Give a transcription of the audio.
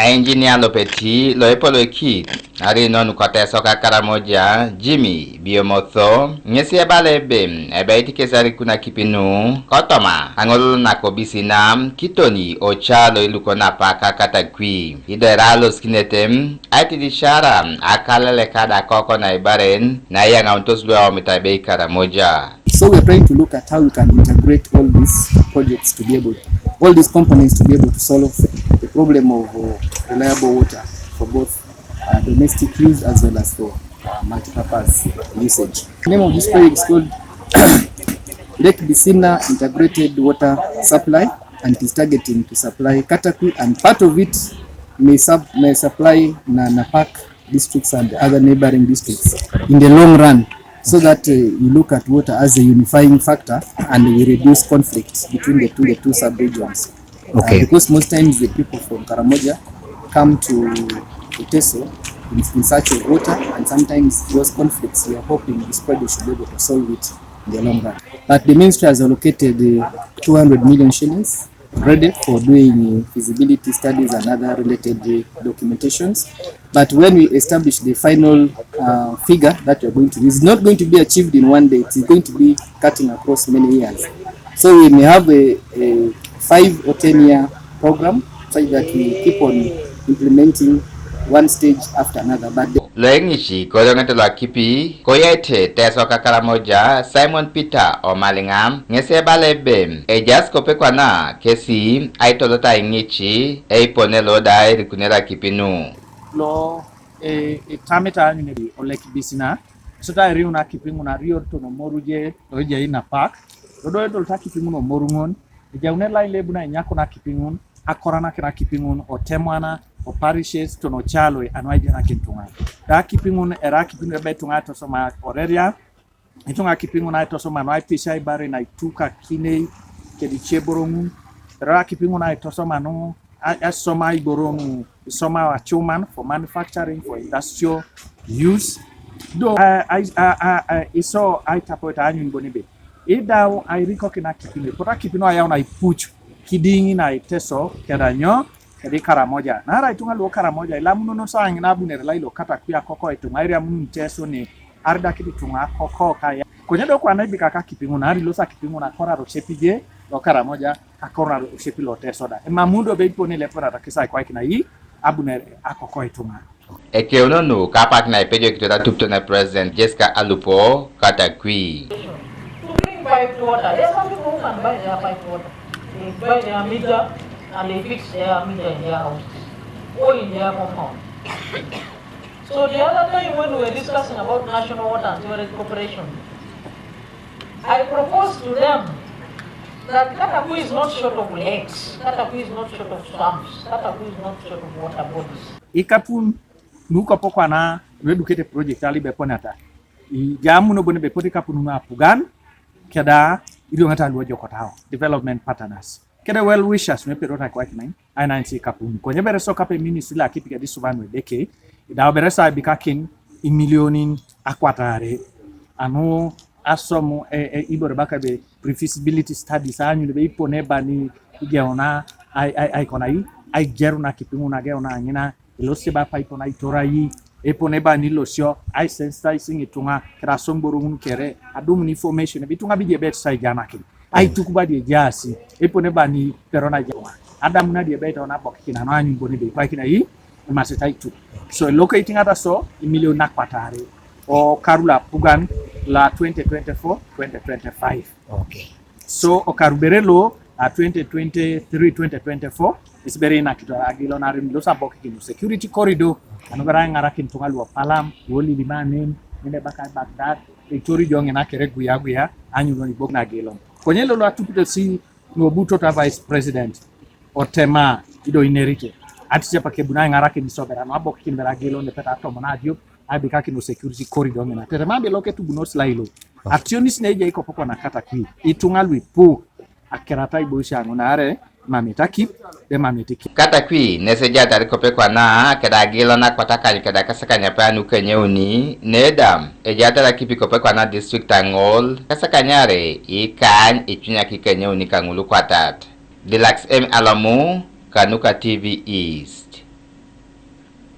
engineer lopeti loepolo ki ari non kote soka karamoja Jimmy biomotho ngesi balebe ebaiti kesari kuna kipinu kotoma angol nakobisinam kitoni Ocaaloi Luko Napak Katakwi ideralo skinetem atidishara akalele kada koko na ibaren na yanga untoslo mitabe karamoja. So we're trying to look at how we can integrate all these projects to be able, all these components to be able to solve the problem of reliable water for both domestic use as well as for multi-purpose usage. The name of this project is called Lake Bisina Integrated Water Supply, and it is targeting to supply Katakwi, and part of it may supply Napak districts and other neighboring districts in the long run, so that you look at water as a unifying factor and we reduce conflicts between the two sub-regions. Okay. Because most times the people from Karamoja come to Teso in search of water, and sometimes those conflicts we are hoping this project should be able to solve it in the long run. But the ministry has allocated 200 million shillings ready for doing feasibility studies and other related documentations. But when we establish the final figure that we're going to use, it's not going to be achieved in one day. It's going to be cutting across many years. So we may have a 5 or 10 year program so that we keep on implementing one stage after another. But Lengishi kodongetelo Akipi koyete tesoka karamoja Simon Peter Omalingam ngese balebe ejas kopekwa na kesi aitolota ingichi eiponelo dai rikunera kipinu lo tameta nyune Lake Bisina sota riuna kipingu na rio to no moruje oje Napak do to takipingu no morungon jaunela ile buna nyako na kipingun akorana kira kipingun otemwana o parishes to no Ocaaloi anwaje na kintunga da kipingun era kipingu betunga to soma oreria itunga kipingu na to soma no ipisha ibare na ituka kine kedi cheborongu era kipingu na to soma no asoma iborongu soma wa chuman for manufacturing, for industrial use. Do iso aitapota anyu bonibe ida airiko kina kipingu pota kipingu aya na ipuchu kidingi na iteso kedanyo kedi Karamoja nara itunga lo Karamoja ilamuno no sang na bunere ilo Katakwi akoko itunga area munu teso ni arda kidi tunga koko kaya konyedo kwa naibika ka kipingu na ari losa kipingu na kora roshepije lo Karamoja akora roshepi lo teso da mamundo be ipone le pora takisa kwa kina yi abunere akoko itunga ekeuno no kapak na ipejo kitota tupto na president Jessica Alupo Katakwi to bring piped water. There's some people who can buy their piped water. They buy their meter and they fix their meter in their house or in their compound. So the other time when we were discussing about National Water and Sewerage Corporation, I proposed to them that Katakwi is not short of lakes, Katakwi is not short of swamps, Katakwi is not short of water bodies. Ikapun nuko pokwa na educate project ali beponata jamu no bone bepoti kapunu na pugan keda ido ngata luojo kotao development partners keda well wishers me perota kwa kinai ainansi kapunu konye bere so kape ministry la Akipi kedi subanwe deke da bere sa bikakin in millionin akwatare anu asomo ibore bakabe pre-feasibility studies anyu be ipone bani igeona ai konai ai geru na kipingu na geona ngina ilose ba Apaipo na itorai epone ba nilosio ai sensitizing itunga krasomboro mun kere adum information bitunga bije bet sai janakin ai tukuba die jasi epone ba ni perona jawa adam na die beta na bokina na anyu boni be pakina yi masetai tu so locating ata so million nakwatare o karula pugan la 2024-2025. Okay. So okaruberelo 2023-2024 is very nakito agilo na rim losa bokino security corridor anogara ngarakin tungalu palam woli limanen nende baka bagdad itori jonge na kere guya anyu no bok na gelo konyelo lo atupito si no buto ta vice president otema ido inerite atije pakebuna ngarakin sobera no abokin bera gelo ne peta to monadio abika kino security corridor ngena tere mambe loketu bunos lailo actionis neje iko poko na Katakwi itungalu ipo akerata ibosha ngonare mametaki de mametiki Katakwi neseja tarikopekwa na kedagilo na kwataka kedakasakanya panu kenyeuni nedam ejata la Akipi kopekwa na district angol kasakanyare ikan ichunya kikenyeuni kangulu kwatat Deluxe M Alamu Kanuka TV East.